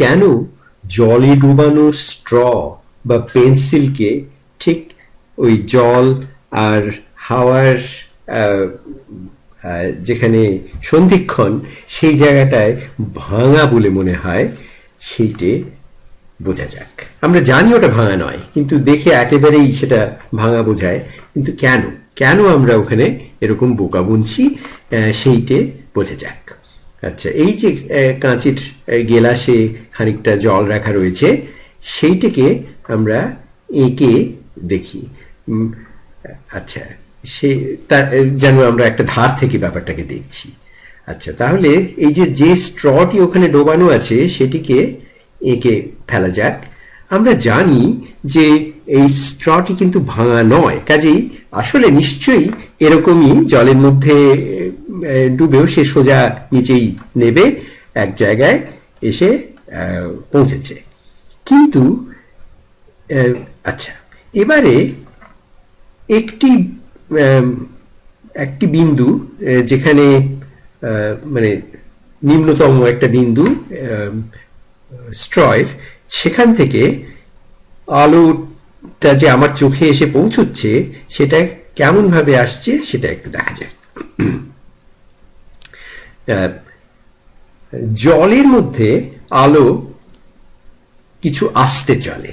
কেন জলে ডুবানো স্ট্র বা পেন্সিলকে ঠিক ওই জল আর হাওয়ার যেখানে সন্ধিক্ষণ সেই জায়গাটায় ভাঙা বলে মনে হয়, সেইটে বোঝা যাক। আমরা জানি ওটা ভাঙা নয়, কিন্তু দেখে একেবারেই সেটা ভাঙা বোঝায়। কিন্তু কেন কেন আমরা ওখানে এরকম বোকা বুনছি, সেইটে বোঝা যাক। আচ্ছা, এই যে কাঁচের গেলাসে খানিকটা জল রাখা রয়েছে, সেইটাকে আমরা এঁকে দেখি। আচ্ছা, সে তার যেন আমরা একটা ধার থেকে ব্যাপারটাকে দেখছি। আচ্ছা, তাহলে এই যে স্ট্রটি ওখানে ডোবানো আছে সেটিকে এঁকে ফেলা যাক। আমরা জানি যে এই স্ট্রটি কিন্তু ভাঙা নয়, কাজেই আসলে নিশ্চয়ই এরকমই জলের মধ্যে ডুবেও সে সোজা নিচেই নেবে, এক জায়গায় এসে পৌঁছেছে। কিন্তু আচ্ছা, এবারে একটি বিন্দু, যেখানে মানে নিম্নতম একটা বিন্দু স্ট্রয়ের, সেখান থেকে আলোটা যে আমার চোখে এসে পৌঁছচ্ছে সেটা কেমন ভাবে আসছে সেটা একটু দেখা যায়। জলের মধ্যে আলো কিছু আস্তে চলে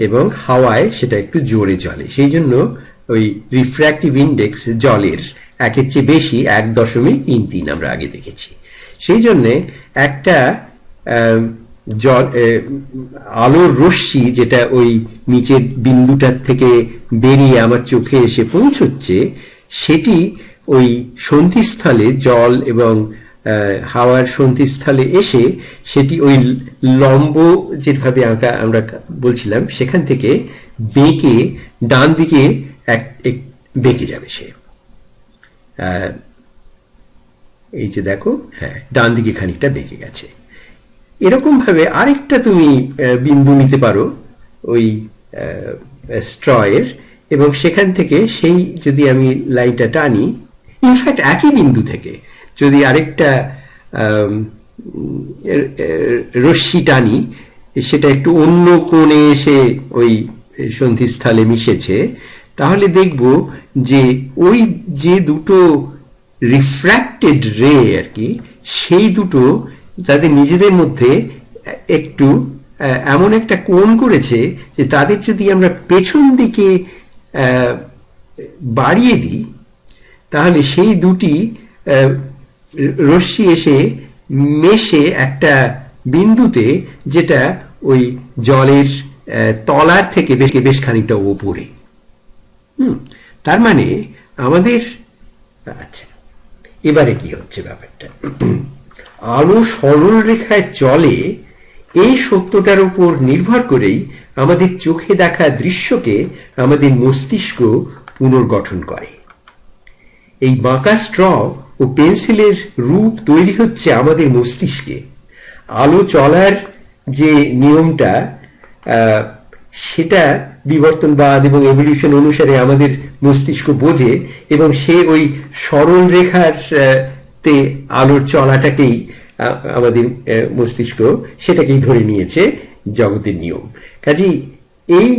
এবং হাওয়ায় সেটা একটু জোরে চলে, সেই জন্য ওই রিফ্র্যাক্টিভ ইন্ডেক্স জলের একের চেয়ে বেশি, 1.33 আমরা আগে দেখেছি। সেই জন্যে একটা আলোর রশ্মি যেটা ওই নিচের বিন্দুটার থেকে বেরিয়ে আমার চোখে এসে পৌঁছচ্ছে, সেটি ওই সন্ধিস্থলে জল এবং হাওয়ার সন্ধিস্থলে এসে সেটি ওই লম্ব যেভাবে আঁকা আমরা বলছিলাম সেখান থেকে বেঁকে ডান দিকে বেঁকে যাবে। সে এই যে দেখো, হ্যাঁ, ডান দিকে খানিকটা বেঁকে গেছে। এরকম ভাবে আরেকটা তুমি বিন্দু নিতে পারো ওই স্ট্রয়ের, এবং সেখান থেকে সেই যদি আমি লাইনটা টানি, ইনফ্যাক্ট একই বিন্দু থেকে যদি আরেকটা রশ্মি টানি, সেটা একটু অন্য কোণে এসে ওই সন্ধিস্থলে মিশেছে, তাহলে দেখব যে ওই যে দুটো রিফ্র্যাক্টেড রে আর কি, সেই দুটো তাদের নিজেদের মধ্যে একটু এমন একটা কোণ করেছে যে তাদের যদি আমরা পেছন দিকে বাড়িয়ে দিই, তাহলে সেই দুটি রশ্মি এসে মেশে একটা বিন্দুতে, যেটা ওই জলের তলার থেকে বেশ খানিকটা ওপরে। তার মানে আমাদের, আচ্ছা, এবারে কি হচ্ছে ব্যাপারটা, আলো সরল রেখায় চলে, এই সত্যটার উপর নির্ভর করেই আমাদের চোখে দেখা দৃশ্যকে আমাদের মস্তিষ্ক পুনর্গঠন করে। এই বাঁকা স্ট্র ও পেন্সিলের রূপ তৈরি হচ্ছে আমাদের মস্তিষ্কে। আলো চলার যে নিয়মটা, সেটা বিবর্তনবাদ এবং এভলিউশন অনুসারে আমাদের মস্তিষ্ক বোঝে, এবং সে ওই সরল রেখার তে আলোর চলাটাকেই আমাদের মস্তিষ্ক সেটাকেই ধরে নিয়েছে জগতের নিয়ম। কাজেই এই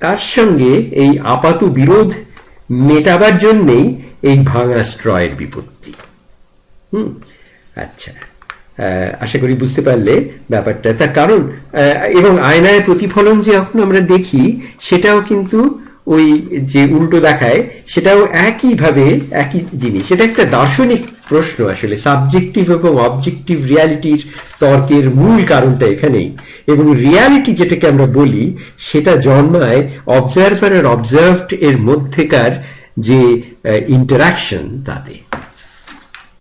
তার সঙ্গে এই আপাত বিরোধ মেটাবার জন্যেই এই ভাঙা স্ট্রয়ের বিপত্তি। আচ্ছা, আশা করি বুঝতে পারলে ব্যাপারটা। তার কারণ, এবং আয়নায় প্রতিফলন যে এখন আমরা দেখি, সেটাও কিন্তু ওই যে উল্টো দেখায়, সেটাও একইভাবে একই জিনিস। এটা একটা দার্শনিক প্রশ্ন আসলে, সাবজেক্টিভ এবং অবজেক্টিভ রিয়ালিটির তর্কের মূল কারণটা এখানেই। এবং রিয়ালিটি যেটাকে আমরা বলি, সেটা জন্মায় অবজারভার আর অবজার্ভড এর মধ্যেকার যে ইন্টারাকশন, তাতে।